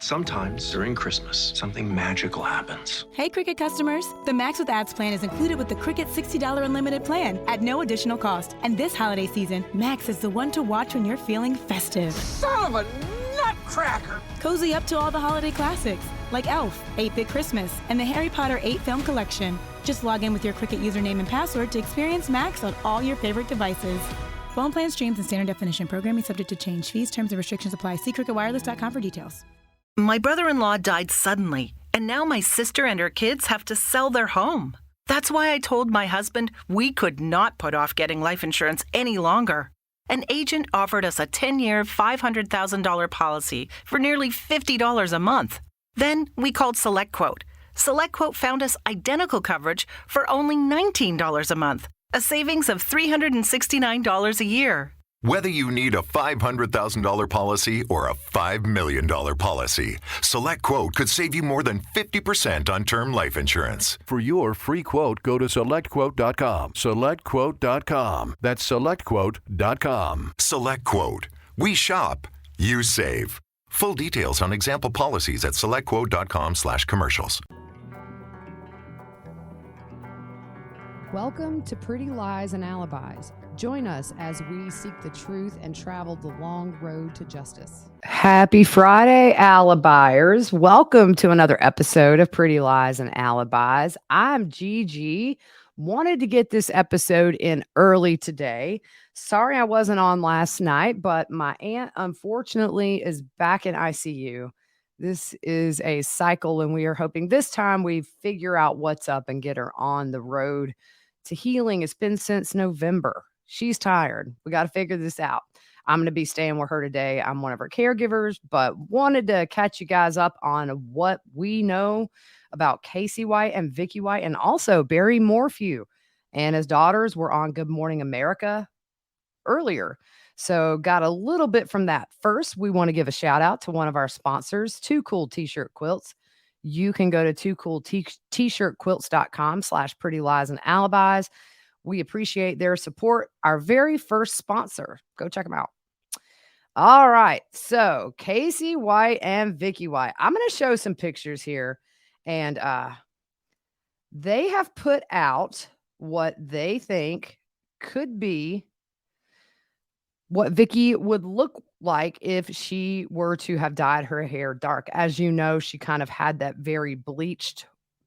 Sometimes during Christmas, something magical happens. Hey, Cricket customers. The Max with Ads plan is included with the Cricket $60 unlimited plan at no additional cost. And this holiday season, Max is the one to watch when you're feeling festive. Son of a nutcracker! Cozy up to all the holiday classics, like Elf, 8-Bit Christmas, and the Harry Potter 8-film collection. Just log in with your Cricket username and password to experience Max on all your favorite devices. Phone plan streams and standard definition. Programming subject to change. Fees, terms, and restrictions apply. See cricketwireless.com for details. My brother-in-law died suddenly, and now my sister and her kids have to sell their home. That's why I told my husband we could not put off getting life insurance any longer. An agent offered us a 10-year, $500,000 policy for nearly $50 a month. Then we called SelectQuote. SelectQuote found us identical coverage for only $19 a month, a savings of $369 a year. Whether you need a $500,000 policy or a $5 million policy, SelectQuote could save you more than 50% on term life insurance. For your free quote, go to SelectQuote.com. SelectQuote.com. That's SelectQuote.com. SelectQuote. We shop, you save. Full details on example policies at SelectQuote.com/commercials. Welcome to Pretty Lies and Alibis. Join us as we seek the truth and travel the long road to justice. Happy Friday, Alibiers. Welcome to another episode of Pretty Lies and Alibis. I'm GiGi. Wanted to get this episode in early today. Sorry I wasn't on last night, but my aunt, unfortunately, is back in ICU. This is a cycle, and we are hoping this time we figure out what's up and get her on the road to healing. It's been since November. She's tired. We got to figure this out. I'm going to be staying with her today. I'm one of her caregivers, but wanted to catch you guys up on what we know about Casey White and Vicky White, and also Barry Morphew and his daughters were on Good Morning America earlier. So got a little bit from that. First, we want to give a shout out to one of our sponsors, Too Cool T-Shirt Quilts. You can go to toocooltshirtquilts.com/pretty lies and alibis. We appreciate their support. Our very first sponsor. Go check them out. All right. So Casey White and Vicky White. I'm going to show some pictures here. And they have put out what they think could be what Vicky would look like if she were to have dyed her hair dark. As you know, she kind of had that very bleached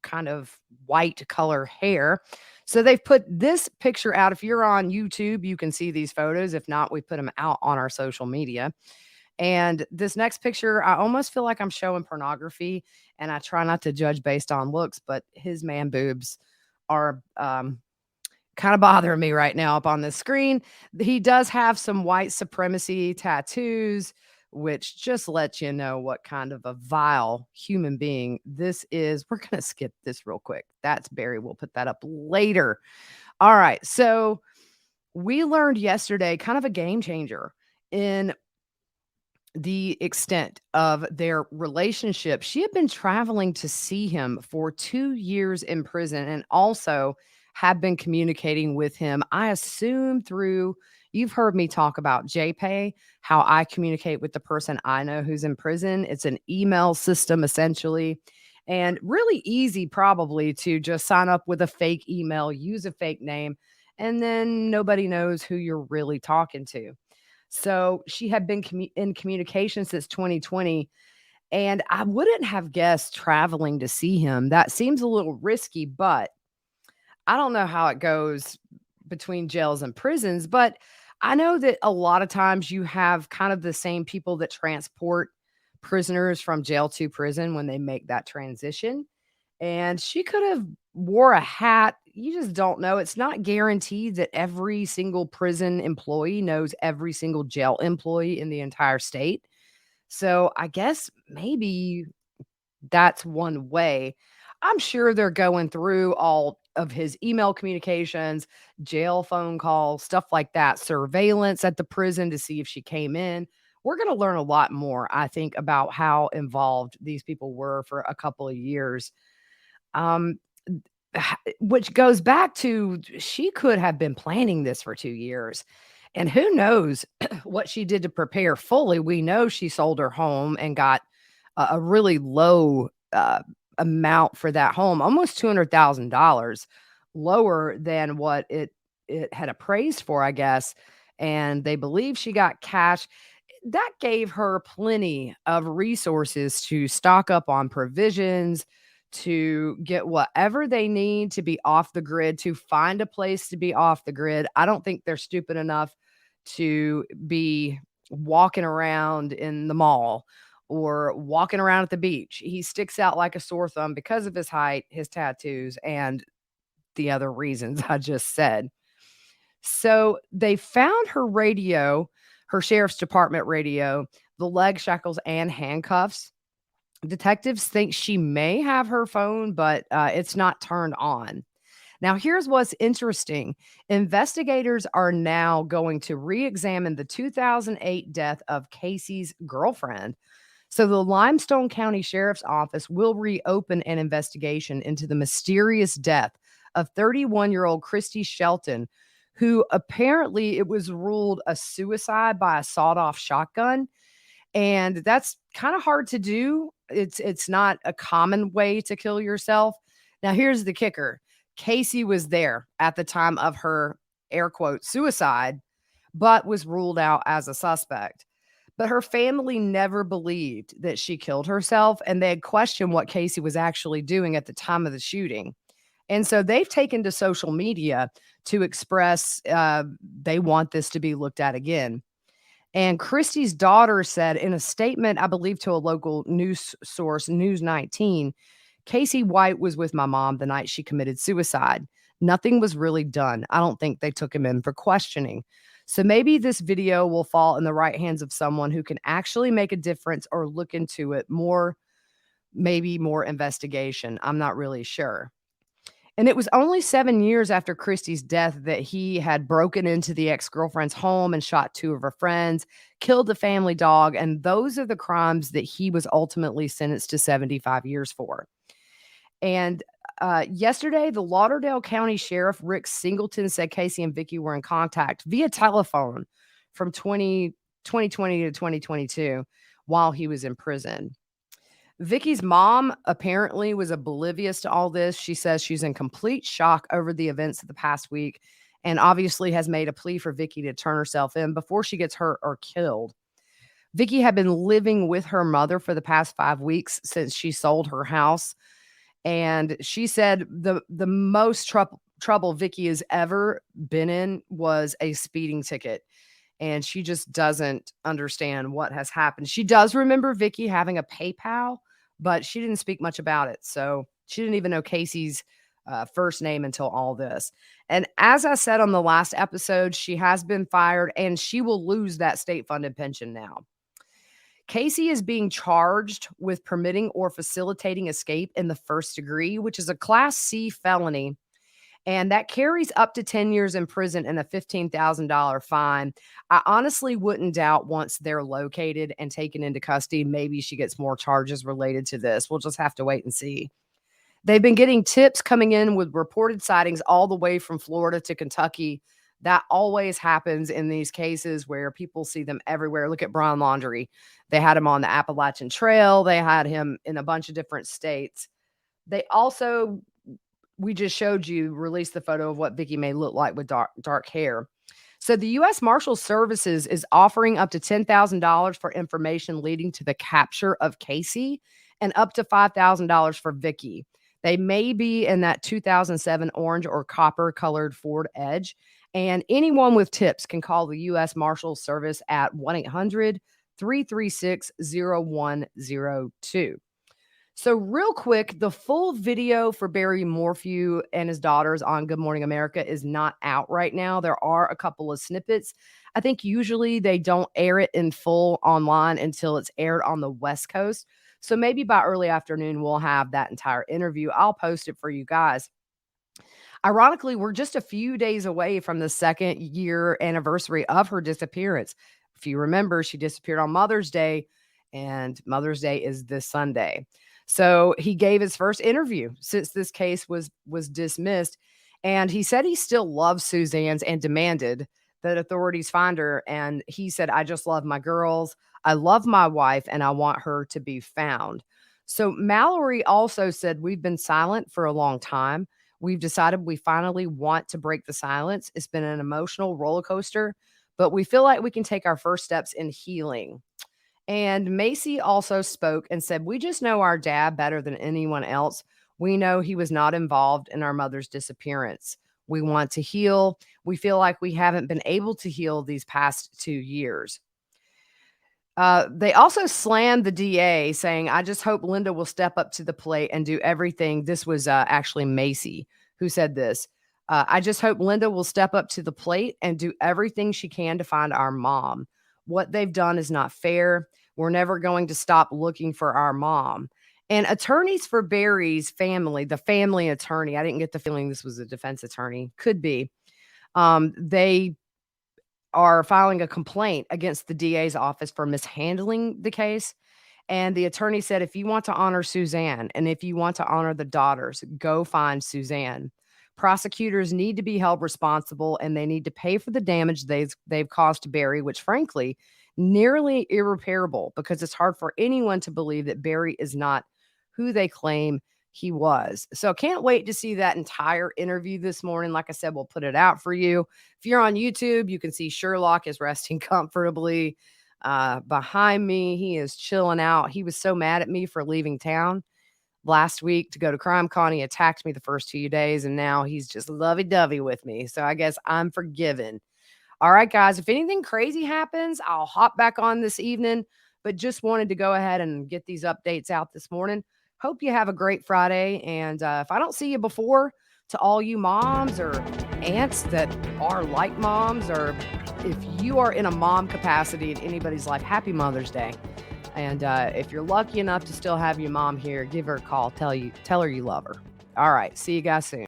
kind of white color hair. So they've put this picture out. If you're on YouTube, you can see these photos. If not, we put them out on our social media. And this next picture, I almost feel like I'm showing pornography, and I try not to judge based on looks, but his man boobs are kind of bothering me right now up on the screen. He does have some white supremacy tattoos, which just lets you know what kind of a vile human being this is. We're going to skip this real quick. That's Barry. We'll put that up later. All right. So we learned yesterday kind of a game changer in the extent of their relationship. She had been traveling to see him for 2 years in prison, and also have been communicating with him, I assume through, you've heard me talk about JPay, how I communicate with the person I know who's in prison. It's an email system essentially, and really easy probably to just sign up with a fake email, use a fake name, and then nobody knows who you're really talking to. So she had been in communication since 2020, and I wouldn't have guessed traveling to see him. That seems a little risky, but I don't know how it goes between jails and prisons, but I know that a lot of times you have kind of the same people that transport prisoners from jail to prison when they make that transition. And she could have wore a hat. You just don't know. It's not guaranteed that every single prison employee knows every single jail employee in the entire state. So I guess maybe that's one way. I'm sure they're going through all of his email communications, jail phone calls, stuff like that, surveillance at the prison to see if she came in. We're going to learn a lot more, I think, about how involved these people were for a couple of years. Which goes back to, she could have been planning this for 2 years. And who knows what she did to prepare fully. We know she sold her home and got a really low amount for that home, almost $200,000 lower than what it had appraised for, I guess. And they believe she got cash. That gave her plenty of resources to stock up on provisions, to get whatever they need to be off the grid, to find a place to be off the grid. I don't think they're stupid enough to be walking around in the mall or walking around at the beach. He sticks out like a sore thumb because of his height, his tattoos, and the other reasons I just said. So they found her radio, her sheriff's department radio, the leg shackles and handcuffs. Detectives think she may have her phone, but it's not turned on. Now, here's what's interesting. Investigators are now going to re-examine the 2008 death of Casey's girlfriend. So the Limestone County Sheriff's Office will reopen an investigation into the mysterious death of 31-year-old Christy Shelton, who apparently it was ruled a suicide by a sawed-off shotgun. And that's kind of hard to do. It's not a common way to kill yourself. Now, here's the kicker. Casey was there at the time of her air quote suicide, but was ruled out as a suspect. But her family never believed that she killed herself, and they had questioned what Casey was actually doing at the time of the shooting. And so they've taken to social media to express they want this to be looked at again. And Christy's daughter said in a statement, I believe to a local news source, News 19, Casey White was with my mom the night she committed suicide. Nothing was really done. I don't think they took him in for questioning. So maybe this video will fall in the right hands of someone who can actually make a difference or look into it more, maybe more investigation. I'm not really sure. And it was only 7 years after Christy's death that he had broken into the ex-girlfriend's home and shot 2 of her friends, killed the family dog, and those are the crimes that he was ultimately sentenced to 75 years for. And yesterday, the Lauderdale County Sheriff Rick Singleton said Casey and Vicky were in contact via telephone from 2020 to 2022 while he was in prison. Vicky's mom apparently was oblivious to all this. She says she's in complete shock over the events of the past week and obviously has made a plea for Vicky to turn herself in before she gets hurt or killed. Vicky had been living with her mother for the past 5 weeks since she sold her house. And she said the most trouble Vicky has ever been in was a speeding ticket. And she just doesn't understand what has happened. She does remember Vicky having a PayPal, but she didn't speak much about it. So she didn't even know Casey's first name until all this. And as I said on the last episode, she has been fired and she will lose that state-funded pension now. Casey is being charged with permitting or facilitating escape in the first degree, which is a Class C felony. And that carries up to 10 years in prison and a $15,000 fine. I honestly wouldn't doubt once they're located and taken into custody, maybe she gets more charges related to this. We'll just have to wait and see. They've been getting tips coming in with reported sightings all the way from Florida to Kentucky. That always happens in these cases where people see them everywhere. Look at Brian Laundrie. They had him on the Appalachian Trail. They had him in a bunch of different states. They also, we just showed you, released the photo of what Vicky may look like with dark hair. So the U.S. Marshals Services is offering up to $10,000 for information leading to the capture of Casey and up to $5,000 for Vicky. They may be in that 2007 orange or copper colored Ford Edge. And anyone with tips can call the U.S. Marshals Service at 1-800-336-0102. So real quick, the full video for Barry Morphew and his daughters on Good Morning America is not out right now. There are a couple of snippets. I think usually they don't air it in full online until it's aired on the West Coast. So maybe by early afternoon, we'll have that entire interview. I'll post it for you guys. Ironically, we're just a few days away from the 2nd year anniversary of her disappearance. If you remember, she disappeared on Mother's Day, and Mother's Day is this Sunday. So he gave his first interview since this case was dismissed, and he said he still loves Suzanne's and demanded that authorities find her. And he said, I just love my girls. I love my wife and I want her to be found. So Mallory also said, we've been silent for a long time. We've decided we finally want to break the silence. It's been an emotional roller coaster, but we feel like we can take our first steps in healing. And Macy also spoke and said, we just know our dad better than anyone else. We know he was not involved in our mother's disappearance. We want to heal. We feel like we haven't been able to heal these past 2 years. They also slammed the DA, saying, I just hope Linda will step up to the plate and do everything. This was actually Macy who said this. I just hope Linda will step up to the plate and do everything she can to find our mom. What they've done is not fair. We're never going to stop looking for our mom. And attorneys for Barry's family, the family attorney, I didn't get the feeling this was a defense attorney, could be. They are filing a complaint against the DA's office for mishandling the case. And the attorney said, if you want to honor Suzanne and if you want to honor the daughters, go find Suzanne. Prosecutors need to be held responsible and they need to pay for the damage they've caused to Barry, which frankly, nearly irreparable, because it's hard for anyone to believe that Barry is not who they claim he was. So can't wait to see that entire interview this morning. Like I said, we'll put it out for you. If you're on YouTube, you can see Sherlock is resting comfortably behind me. He is chilling out. He was so mad at me for leaving town last week to go to CrimeCon. He attacked me the first 2 days, and now he's just lovey-dovey with me. So I guess I'm forgiven. All right, guys, if anything crazy happens, I'll hop back on this evening, but just wanted to go ahead and get these updates out this morning. Hope you have a great Friday. And if I don't see you before, to all you moms or aunts that are like moms, or if you are in a mom capacity in anybody's life, happy Mother's Day. And if you're lucky enough to still have your mom here, give her a call. Tell her you love her. All right. See you guys soon.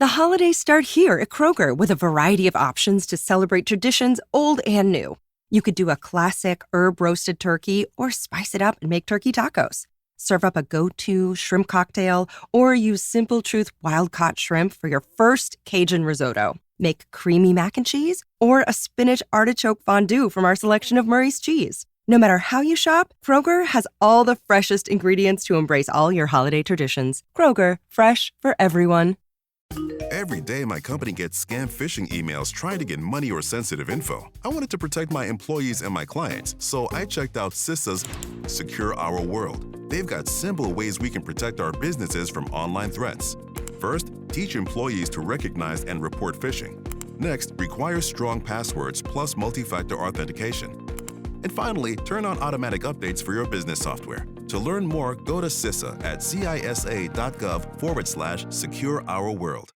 The holidays start here at Kroger with a variety of options to celebrate traditions old and new. You could do a classic herb-roasted turkey or spice it up and make turkey tacos. Serve up a go-to shrimp cocktail or use Simple Truth wild-caught shrimp for your first Cajun risotto. Make creamy mac and cheese or a spinach artichoke fondue from our selection of Murray's cheese. No matter how you shop, Kroger has all the freshest ingredients to embrace all your holiday traditions. Kroger, fresh for everyone. Every day, my company gets scam phishing emails trying to get money or sensitive info. I wanted to protect my employees and my clients, so I checked out CISA's Secure Our World. They've got simple ways we can protect our businesses from online threats. First, teach employees to recognize and report phishing. Next, require strong passwords plus multi-factor authentication. And finally, turn on automatic updates for your business software. To learn more, go to CISA at cisa.gov/Secure Our World.